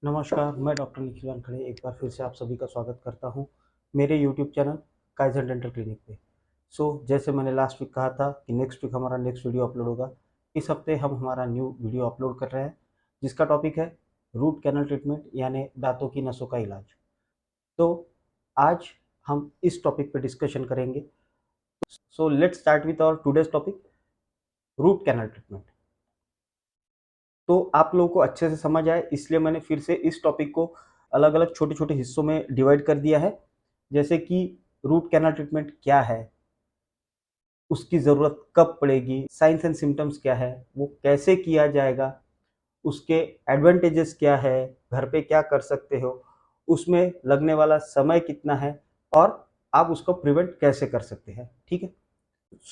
नमस्कार, मैं डॉक्टर निखिल वानखड़े एक बार फिर से आप सभी का स्वागत करता हूँ मेरे YouTube channel Kaizer dental clinic पे। जैसे मैंने लास्ट वीक कहा था कि नेक्स्ट वीक हमारा नेक्स्ट वीडियो अपलोड होगा। इस हफ्ते हम हमारा न्यू वीडियो अपलोड कर रहे हैं जिसका टॉपिक है रूट कैनल ट्रीटमेंट यानी दांतों की नसों का इलाज। तो आज हम इस टॉपिक पे डिस्कशन करेंगे। Let's start with our today's topic, root canal treatment. तो आप लोगों को अच्छे से समझ आए इसलिए मैंने फिर से इस टॉपिक को अलग अलग छोटे छोटे हिस्सों में डिवाइड कर दिया है। जैसे कि रूट कैनल ट्रीटमेंट क्या है, उसकी ज़रूरत कब पड़ेगी, साइंस एंड सिम्टम्स क्या है, वो कैसे किया जाएगा, उसके एडवांटेजेस क्या है, घर पे क्या कर सकते हो, उसमें लगने वाला समय कितना है और आप उसको प्रिवेंट कैसे कर सकते हैं। ठीक है।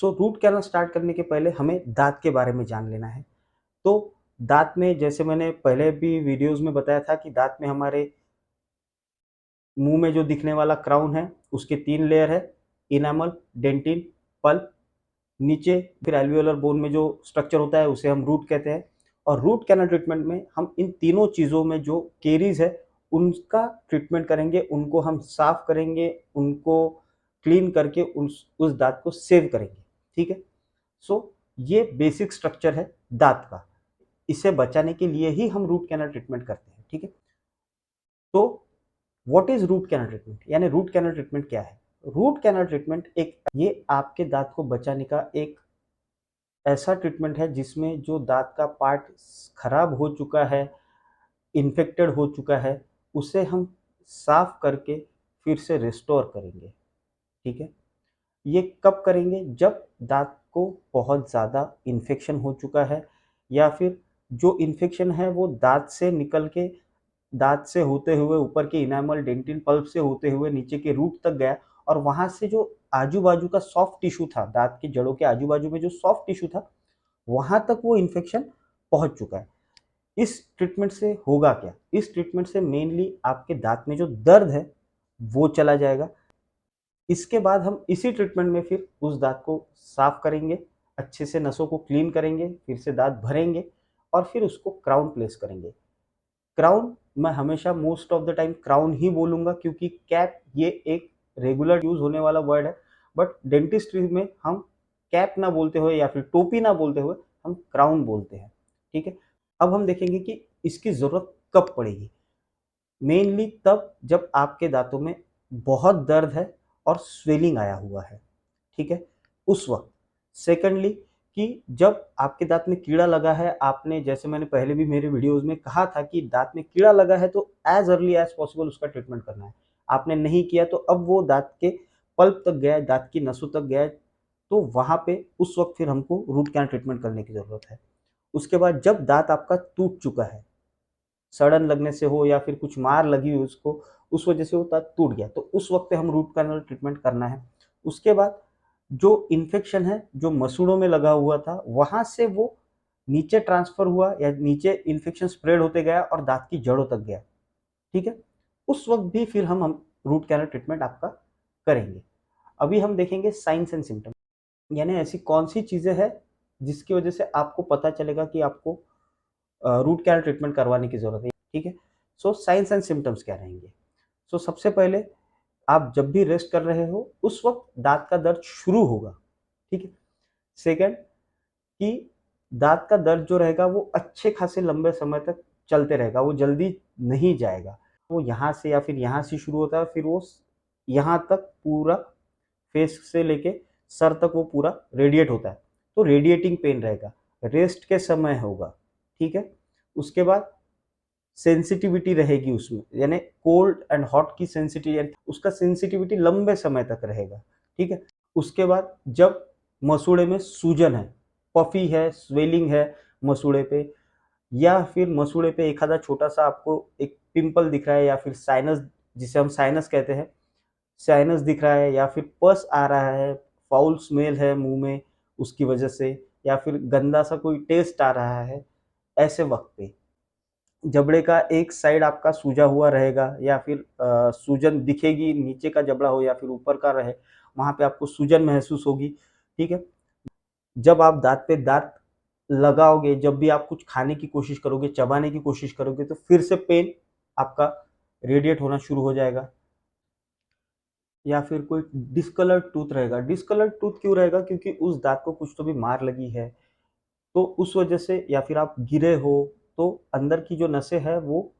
रूट कैनल स्टार्ट करने के पहले हमें दांत के बारे में जान लेना है। तो दांत में जैसे मैंने पहले भी वीडियोस में बताया था कि दांत में हमारे मुंह में जो दिखने वाला क्राउन है उसके 3 लेयर है, इनामल, डेंटिन, पल्प। नीचे फिर एल्वियोलर बोन में जो स्ट्रक्चर होता है उसे हम रूट कहते हैं। और रूट कैनल ट्रीटमेंट में हम इन तीनों चीज़ों में जो केरीज है उनका ट्रीटमेंट करेंगे, उनको हम साफ करेंगे, उनको क्लीन करके उस दांत को सेव करेंगे। ठीक है। ये बेसिक स्ट्रक्चर है दांत का। इसे बचाने के लिए ही हम रूट कैनल ट्रीटमेंट करते हैं। ठीक है। तो what is root canal treatment यानी रूट कैनल ट्रीटमेंट क्या है? रूट कैनल ट्रीटमेंट एक ये आपके दांत को बचाने का एक ऐसा ट्रीटमेंट है जिसमें जो दांत का पार्ट खराब हो चुका है, इन्फेक्टेड हो चुका है, उसे हम साफ करके फिर से रिस्टोर करेंगे। ठीक है। ये कब करेंगे? जब दांत को बहुत ज़्यादा इन्फेक्शन हो चुका है या फिर जो इन्फेक्शन है वो दांत से निकल के दांत से होते हुए ऊपर के इनामल, डेंटिन, पल्प से होते हुए नीचे के रूट तक गया और वहां से जो आजू बाजू का सॉफ्ट टिश्यू था, दांत की जड़ों के आजू बाजू में जो सॉफ्ट टिश्यू था वहां तक वो इन्फेक्शन पहुंच चुका है। इस ट्रीटमेंट से होगा क्या? इस ट्रीटमेंट से मेनली आपके दांत में जो दर्द है वो चला जाएगा। इसके बाद हम इसी ट्रीटमेंट में फिर उस दांत को साफ करेंगे, अच्छे से नसों को क्लीन करेंगे, फिर से दांत भरेंगे और फिर उसको क्राउन प्लेस करेंगे। क्राउन मैं हमेशा most of the time crown ही बोलूंगा क्योंकि कैप ये एक रेगुलर यूज होने वाला वर्ड है। बट डेंटिस्ट्री में हम कैप ना बोलते हुए या फिर टोपी ना बोलते हुए हम क्राउन बोलते हैं। ठीक है। अब हम देखेंगे कि इसकी जरूरत कब पड़ेगी। मेनली तब जब आपके दांतों में बहुत दर्द है और स्वेलिंग आया हुआ है। ठीक है। उस वक्त। सेकेंडली कि जब आपके दांत में कीड़ा लगा है, आपने जैसे मैंने पहले भी मेरे वीडियोस में कहा था कि दांत में कीड़ा लगा है तो एज अर्ली एज पॉसिबल उसका ट्रीटमेंट करना है। आपने नहीं किया तो अब वो दांत के पल्प तक गया है, दांत की नसों तक गया है, तो वहां पे उस वक्त फिर हमको रूट कैनल ट्रीटमेंट करने की जरूरत है। उसके बाद जब दांत आपका टूट चुका है, सड़न लगने से हो या फिर कुछ मार लगी हो उसको, उस वजह से वो दांत टूट गया, तो उस वक्त पे हम रूट कैनल ट्रीटमेंट करना है। उसके बाद जो इन्फेक्शन है जो मसूड़ों में लगा हुआ था वहां से वो नीचे ट्रांसफर हुआ या नीचे इन्फेक्शन स्प्रेड होते गया और दांत की जड़ों तक गया। ठीक है। उस वक्त भी फिर हम रूट कैनल ट्रीटमेंट आपका करेंगे। अभी हम देखेंगे साइंस एंड सिम्टम यानी ऐसी कौन सी चीजें हैं जिसकी वजह से आपको पता चलेगा कि आपको रूट कैनल ट्रीटमेंट करवाने की जरूरत है। ठीक है। साइंस एंड सिम्टम्स क्या रहेंगे? सबसे पहले आप जब भी रेस्ट कर रहे हो उस वक्त दांत का दर्द शुरू होगा। ठीक है। सेकंड कि दांत का दर्द जो रहेगा वो अच्छे खासे लंबे समय तक चलते रहेगा, वो जल्दी नहीं जाएगा। वो यहाँ से या फिर यहाँ से शुरू होता है फिर वो यहाँ तक पूरा फेस से लेके सर तक वो पूरा रेडिएट होता है, तो रेडिएटिंग पेन रहेगा, रेस्ट के समय होगा। ठीक है। उसके बाद सेंसिटिविटी रहेगी उसमें, यानी कोल्ड एंड हॉट की सेंसिटिविटी, उसका सेंसिटिविटी लंबे समय तक रहेगा। ठीक है। उसके बाद जब मसूड़े में सूजन है, पफी है, स्वेलिंग है मसूड़े पे, या फिर मसूड़े पे एक आधा छोटा सा आपको एक पिंपल दिख रहा है या फिर साइनस, जिसे हम साइनस कहते हैं, साइनस दिख रहा है या फिर पस आ रहा है, फाउल स्मेल है मुंह में उसकी वजह से, या फिर गंदा सा कोई टेस्ट आ रहा है, ऐसे वक्त पे जबड़े का एक साइड आपका सूजा हुआ रहेगा या फिर सूजन दिखेगी, नीचे का जबड़ा हो या फिर ऊपर का रहे, वहां पे आपको सूजन महसूस होगी। ठीक है। जब आप दांत पे दांत लगाओगे, जब भी आप कुछ खाने की कोशिश करोगे, चबाने की कोशिश करोगे, तो फिर से पेन आपका रेडिएट होना शुरू हो जाएगा, या फिर कोई डिस्कलर्ड टूथ रहेगा। डिस्कलर्ड टूथ क्यों रहेगा? क्योंकि उस दांत को कुछ तो भी मार लगी है, तो उस वजह से, या फिर आप गिरे हो तो अंदर की जो नसें है वो,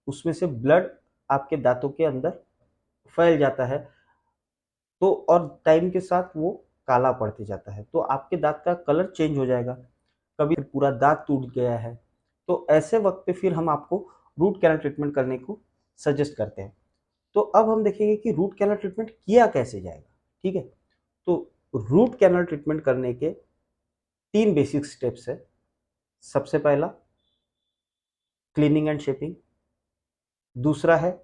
उसमें से ब्लड आपके दांतों के अंदर फैल जाता है, तो और टाइम के साथ वो काला पड़ते जाता है, तो आपके दांत का कलर चेंज हो जाएगा। कभी पूरा दांत टूट गया है, तो ऐसे वक्त पे फिर हम आपको रूट कैनल ट्रीटमेंट करने को सजेस्ट करते हैं। तो अब हम देखेंगे कि रूट कैनल ट्रीटमेंट किया कैसे जाएगा। ठीक है, तो रूट कैनल ट्रीटमेंट करने के 3 बेसिक स्टेप्स है। सबसे पहला क्लीनिंग एंड शेपिंग, दूसरा है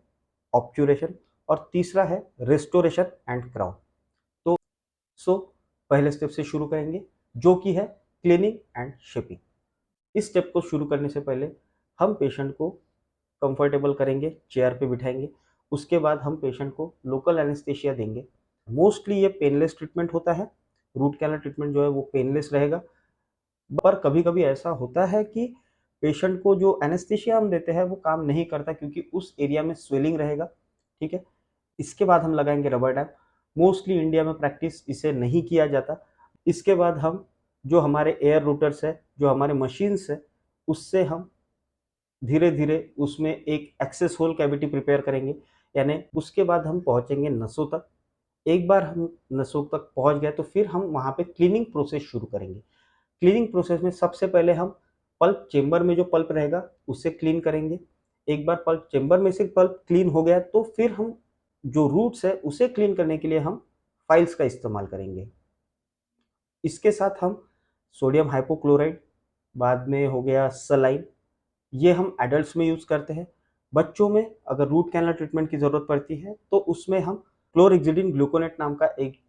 ऑब्चुरेशन, और तीसरा है रेस्टोरेशन एंड क्राउन। तो पहले स्टेप से शुरू करेंगे, जो कि है क्लीनिंग एंड शेपिंग। इस स्टेप को शुरू करने से पहले हम पेशेंट को कंफर्टेबल करेंगे, चेयर पे बिठाएंगे। उसके बाद हम पेशेंट को लोकल एनेस्थेशिया देंगे। मोस्टली ये पेनलेस ट्रीटमेंट होता है, रूट कैनल ट्रीटमेंट जो है वो पेनलेस रहेगा। पर कभी कभी ऐसा होता है कि पेशेंट को जो एनेस्थेशिया हम देते हैं वो काम नहीं करता, क्योंकि उस एरिया में स्वेलिंग रहेगा। ठीक है, इसके बाद हम लगाएंगे रबर डैम। मोस्टली इंडिया में प्रैक्टिस इसे नहीं किया जाता। इसके बाद हम जो हमारे एयर रूटर्स है, जो हमारे मशीन्स है, उससे हम धीरे धीरे उसमें एक एक्सेस होल कैविटी प्रिपेयर करेंगे। यानी उसके बाद हम पहुंचेंगे नसों तक। एक बार हम नसों तक पहुंच गए तो फिर हम वहां पे क्लीनिंग प्रोसेस शुरू करेंगे। क्लीनिंग प्रोसेस में सबसे पहले हम पल्प चेंबर में जो पल्प रहेगा उससे क्लीन करेंगे। एक बार पल्प चेंबर में से पल्प क्लीन हो गया तो फिर हम जो रूट्स है उसे क्लीन करने के लिए हम फाइल्स का इस्तेमाल करेंगे। इसके साथ हम सोडियम हाइपोक्लोराइड, बाद में हो गया सलाइन, ये हम एडल्ट्स में यूज़ करते हैं। बच्चों में अगर रूट कैनल ट्रीटमेंट की ज़रूरत पड़ती है तो उसमें हम क्लोरेक्सिडिन ग्लूकोनेट नाम का एक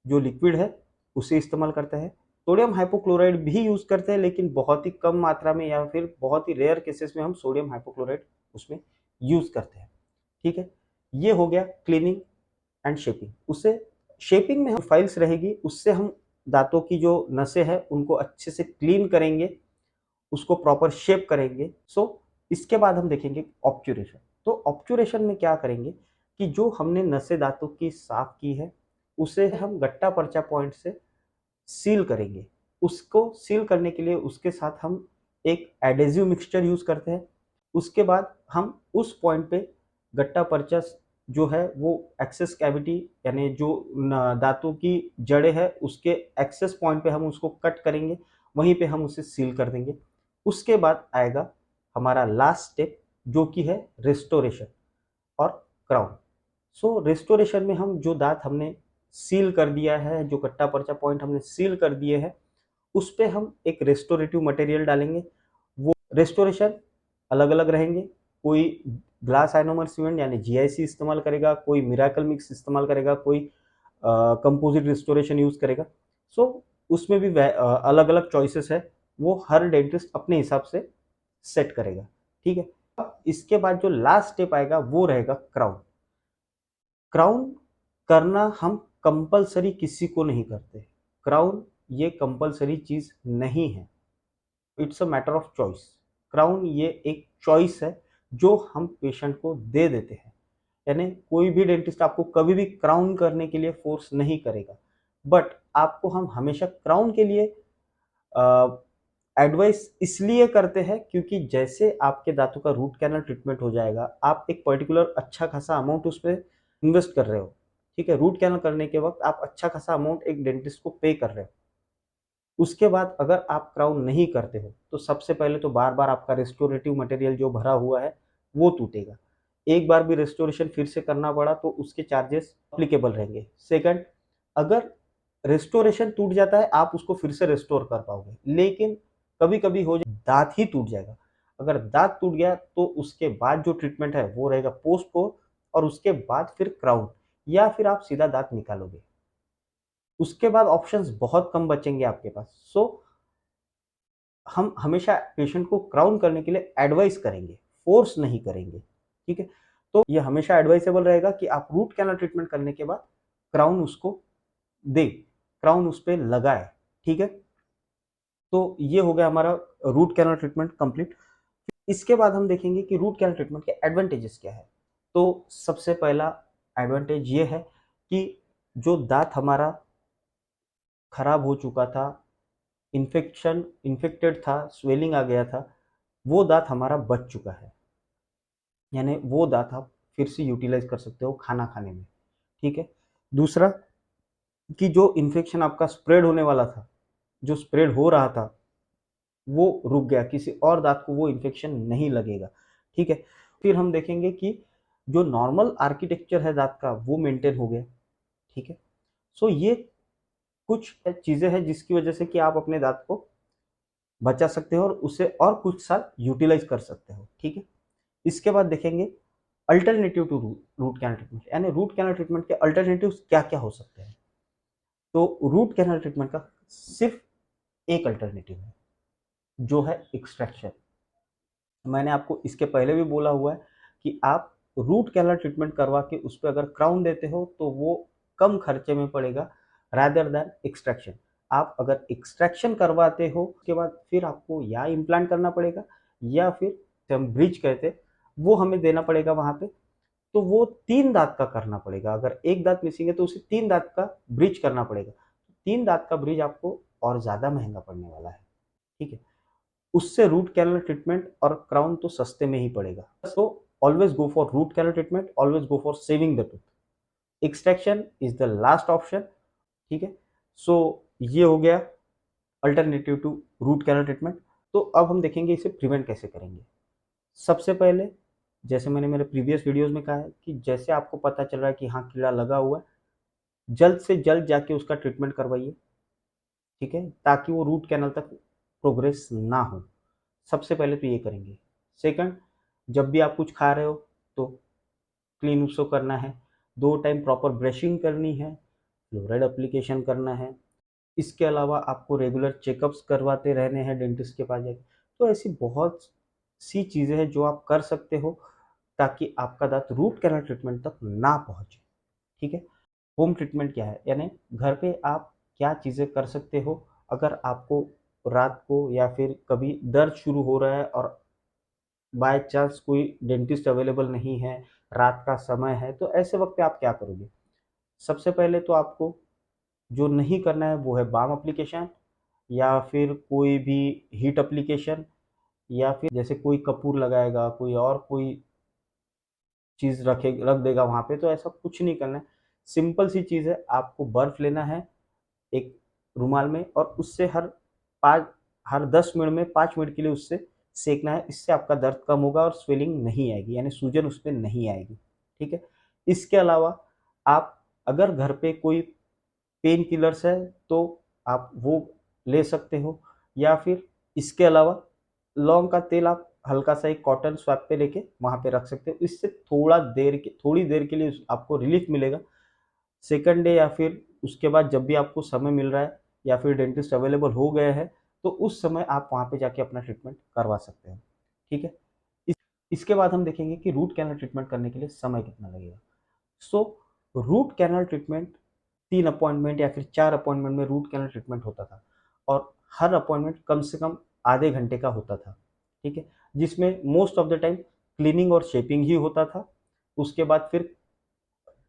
जो लिक्विड है उसे इस्तेमाल करते हैं। सोडियम हाइपोक्लोराइड भी यूज़ करते हैं, लेकिन बहुत ही कम मात्रा में, या फिर बहुत ही रेयर केसेस में हम सोडियम हाइपोक्लोराइड उसमें यूज़ करते हैं। ठीक है, ये हो गया क्लीनिंग एंड शेपिंग। उससे शेपिंग में हम फाइल्स रहेगी, उससे हम दांतों की जो नसें हैं उनको अच्छे से क्लीन करेंगे, उसको प्रॉपर शेप करेंगे। इसके बाद हम देखेंगे ऑब्चुरेशन। तो ऑब्चुरेशन में क्या करेंगे कि जो हमने नसें दांतों की साफ की है उसे हम गट्टा पर्चा पॉइंट से सील करेंगे। उसको सील करने के लिए उसके साथ हम एक एडेसिव मिक्सचर यूज करते हैं। उसके बाद हम उस पॉइंट पे गट्टा पर्चा जो है वो एक्सेस कैविटी, यानी जो दांतों की जड़ें है उसके एक्सेस पॉइंट पे हम उसको कट करेंगे, वहीं पे हम उसे सील कर देंगे। उसके बाद आएगा हमारा लास्ट स्टेप, जो कि है रेस्टोरेशन और क्राउन। रेस्टोरेशन में हम जो दांत हमने सील कर दिया है, जो कट्टा पर्चा पॉइंट हमने सील कर दिए हैं, उस पे हम एक रेस्टोरेटिव मटेरियल डालेंगे। वो रेस्टोरेशन अलग अलग रहेंगे। कोई ग्लास आइनोमर सीमेंट यानी जीआईसी इस्तेमाल करेगा, कोई मिराकल मिक्स इस्तेमाल करेगा, कोई कंपोजिट रेस्टोरेशन यूज करेगा। उसमें भी अलग अलग चॉइसेस है, वो हर डेंटिस्ट अपने हिसाब से सेट करेगा। ठीक है, अब इसके बाद जो लास्ट स्टेप आएगा वो रहेगा क्राउन। क्राउन करना हम कंपलसरी किसी को नहीं करते। क्राउन ये कंपलसरी चीज नहीं है, it's a matter of choice. Crown ये एक चॉइस है जो हम पेशेंट को दे देते हैं। यानी कोई भी डेंटिस्ट आपको कभी भी क्राउन करने के लिए फोर्स नहीं करेगा, बट आपको हम हमेशा क्राउन के लिए एडवाइस इसलिए करते हैं क्योंकि जैसे आपके दांतों का रूट कैनल ट्रीटमेंट हो जाएगा, आप एक पर्टिकुलर अच्छा खासा अमाउंट उस पर इन्वेस्ट कर रहे हो। ठीक है, रूट कैनल करने के वक्त आप अच्छा खासा अमाउंट एक डेंटिस्ट को पे कर रहे हो। उसके बाद अगर आप क्राउन नहीं करते हो तो सबसे पहले तो बार बार आपका रेस्टोरेटिव मटेरियल जो भरा हुआ है वो टूटेगा। एक बार भी रेस्टोरेशन फिर से करना पड़ा तो उसके चार्जेस अप्लीकेबल रहेंगे। सेकंड, अगर रेस्टोरेशन टूट जाता है आप उसको फिर से रेस्टोर कर पाओगे, लेकिन कभी कभी हो जाए दांत ही टूट जाएगा। अगर दांत टूट गया तो उसके बाद जो ट्रीटमेंट है वो रहेगा पोस्ट पोर, और उसके बाद फिर क्राउन, या फिर आप सीधा दांत निकालोगे। उसके बाद ऑप्शंस बहुत कम बचेंगे आपके पास। हम हमेशा पेशेंट को क्राउन करने के लिए एडवाइस करेंगे, फोर्स नहीं करेंगे। ठीक है, तो ये हमेशा एडवाइसेबल रहेगा कि आप रूट कैनल ट्रीटमेंट करने के बाद क्राउन उसको दे, क्राउन उस पर लगाए। ठीक है, तो ये हो गया हमारा रूट कैनल ट्रीटमेंट कंप्लीट। इसके बाद हम देखेंगे कि रूट कैनल ट्रीटमेंट के एडवांटेजेस क्या है। तो सबसे पहला एडवांटेज ये है कि जो दांत हमारा खराब हो चुका था, इन्फेक्टेड था, स्वेलिंग आ गया था, वो दांत हमारा बच चुका है। यानी वो दांत आप फिर से यूटिलाइज कर सकते हो खाना खाने में। ठीक है। दूसरा कि जो इन्फेक्शन आपका स्प्रेड होने वाला था, जो स्प्रेड हो रहा था, वो रुक गया, किसी और दांत को वो इन्फेक्शन नहीं लगेगा। ठीक है। फिर हम देखेंगे कि जो नॉर्मल आर्किटेक्चर है दांत का वो मेंटेन हो गया। ठीक है। सो ये कुछ चीजें हैं जिसकी वजह से कि आप अपने दांत को बचा सकते हो और उसे और कुछ साल यूटिलाइज कर सकते हो। ठीक है। इसके बाद देखेंगे alternative to root canal treatment, यानी रूट कैनल ट्रीटमेंट के अल्टरनेटिव क्या क्या हो सकते हैं। तो रूट कैनल ट्रीटमेंट का सिर्फ एक अल्टरनेटिव है, जो है एक्सट्रैक्शन। मैंने आपको इसके पहले भी बोला हुआ है कि आप रूट कैनल ट्रीटमेंट करवा के उस पर अगर क्राउन देते हो तो वो कम खर्चे में पड़ेगा रादर देन एक्सट्रैक्शन। आप अगर एक्सट्रैक्शन करवाते हो उसके बाद फिर आपको या इम्प्लांट करना पड़ेगा या फिर हम ब्रिज कहते वो हमें देना पड़ेगा वहाँ पे। तो वो 3 दाँत का करना पड़ेगा। अगर 1 दाँत मिसिंग है तो उसे 3 दाँत का ब्रिज करना पड़ेगा। 3 दाँत का ब्रिज आपको और ज़्यादा महँगा पड़ने वाला है। ठीक है? उससे रूट कैनल ट्रीटमेंट और क्राउन तो सस्ते में ही पड़ेगा। So always go for root canal treatment, always go for saving the tooth. Extraction is the last option. ठीक है। सो ये हो गया alternative to root canal treatment. तो अब हम देखेंगे इसे प्रिवेंट कैसे करेंगे। सबसे पहले जैसे मैंने मेरे प्रीवियस वीडियोस में कहा है कि जैसे आपको पता चल रहा है कि हाँ कीड़ा लगा हुआ है, जल्द से जल्द जाके उसका ट्रीटमेंट करवाइए। ठीक है, ताकि वो रूट कैनल तक प्रोग्रेस ना हो। सबसे पहले तो ये करेंगे। सेकंड, जब भी आप कुछ खा रहे हो तो क्लीन उसको करना है, 2 टाइम प्रॉपर ब्रशिंग करनी है, फ्लोराइड एप्लीकेशन करना है। इसके अलावा आपको रेगुलर चेकअप्स करवाते रहने हैं डेंटिस्ट के पास जाके। तो ऐसी बहुत सी चीज़ें हैं जो आप कर सकते हो ताकि आपका दांत रूट कैनल ट्रीटमेंट तक ना पहुँचे। ठीक है। होम ट्रीटमेंट क्या है, यानी घर पे आप क्या चीज़ें कर सकते हो अगर आपको रात को या फिर कभी दर्द शुरू हो रहा है और बाय चांस कोई डेंटिस्ट अवेलेबल नहीं है, रात का समय है, तो ऐसे वक्त पे आप क्या करोगे। सबसे पहले तो आपको जो नहीं करना है वो है बाम एप्लीकेशन या फिर कोई भी हीट एप्लीकेशन, या फिर जैसे कोई कपूर लगाएगा, कोई और कोई चीज़ रख देगा वहाँ पे, तो ऐसा कुछ नहीं करना है। सिंपल सी चीज़ है, आपको बर्फ़ लेना है एक रुमाल में और उससे पाँच हर 10 मिनट में 5 मिनट के लिए उससे सेकना है। इससे आपका दर्द कम होगा और स्वेलिंग नहीं आएगी, यानी सूजन उसमें नहीं आएगी। ठीक है। इसके अलावा आप अगर घर पे कोई पेन किलर्स है तो आप वो ले सकते हो, या फिर इसके अलावा लौंग का तेल आप हल्का सा एक कॉटन स्वैप पे लेके वहाँ पे रख सकते हो। इससे थोड़ी देर के लिए आपको रिलीफ मिलेगा। सेकंड डे या फिर उसके बाद जब भी आपको समय मिल रहा है या फिर डेंटिस्ट अवेलेबल हो गए हैं तो उस समय आप वहाँ पे जाके अपना ट्रीटमेंट करवा सकते हैं। ठीक है। इस इसके बाद हम देखेंगे कि रूट कैनल ट्रीटमेंट करने के लिए समय कितना लगेगा। So root canal treatment 3 appointment या फिर 4 अपॉइंटमेंट में रूट कैनल ट्रीटमेंट होता था और हर अपॉइंटमेंट कम से कम आधे घंटे का होता था। ठीक है। जिसमें most of the time cleaning और शेपिंग ही होता था। उसके बाद फिर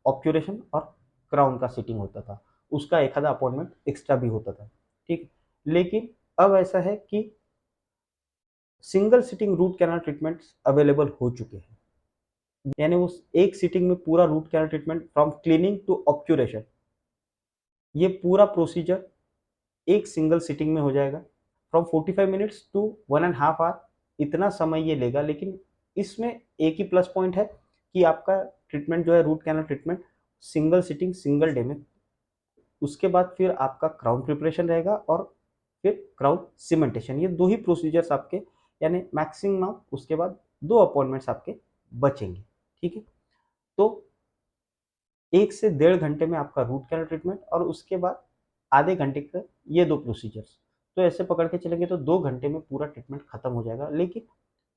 ऑब्ट्यूरेशन और क्राउन का सीटिंग होता था। उसका एक आधा अपॉइंटमेंट एक्स्ट्रा भी होता था। ठीक है। लेकिन अब ऐसा है कि single sitting root canal treatments available हो चुके हैं। यानी उस एक सीटिंग में पूरा root canal treatment from cleaning to obturation, ये पूरा प्रोसीजर एक सिंगल सिटिंग में हो जाएगा। फ्रॉम 45 मिनट्स टू 1.5 आवर इतना समय ये लेगा। लेकिन इसमें एक ही प्लस पॉइंट है कि आपका ट्रीटमेंट जो है root canal treatment single sitting single day में, उसके बाद फिर आपका क्राउन प्रिपरेशन रहेगा और फिर क्राउन सीमेंटेशन, ये 2 ही प्रोसीजर्स आपके, यानी मैक्सिमम उसके बाद 2 अपॉइंटमेंट्स आपके बचेंगे। ठीक है। तो 1 से 1.5 घंटे में आपका रूट कैनल ट्रीटमेंट और उसके बाद आधे घंटे का ये 2 प्रोसीजर्स। तो ऐसे पकड़ के चलेंगे तो 2 घंटे में पूरा ट्रीटमेंट खत्म हो जाएगा। लेकिन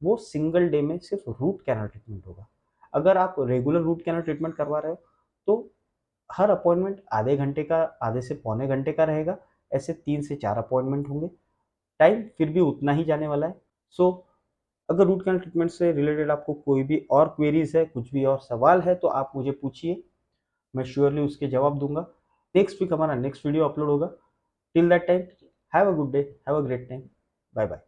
वो सिंगल डे में सिर्फ रूट कैनल ट्रीटमेंट होगा। अगर आप रेगुलर रूट कैनल ट्रीटमेंट करवा रहे हो तो हर अपॉइंटमेंट आधे घंटे का, आधे से पौने घंटे का रहेगा। ऐसे 3 से 4 अपॉइंटमेंट होंगे। टाइम फिर भी उतना ही जाने वाला है। सो अगर रूट कैनल ट्रीटमेंट से रिलेटेड आपको कोई भी और क्वेरीज है, कुछ भी और सवाल है, तो आप मुझे पूछिए, मैं श्योरली उसके जवाब दूंगा। नेक्स्ट वीक हमारा नेक्स्ट वीडियो अपलोड होगा। Till that time, have a good day, have a great time, bye bye.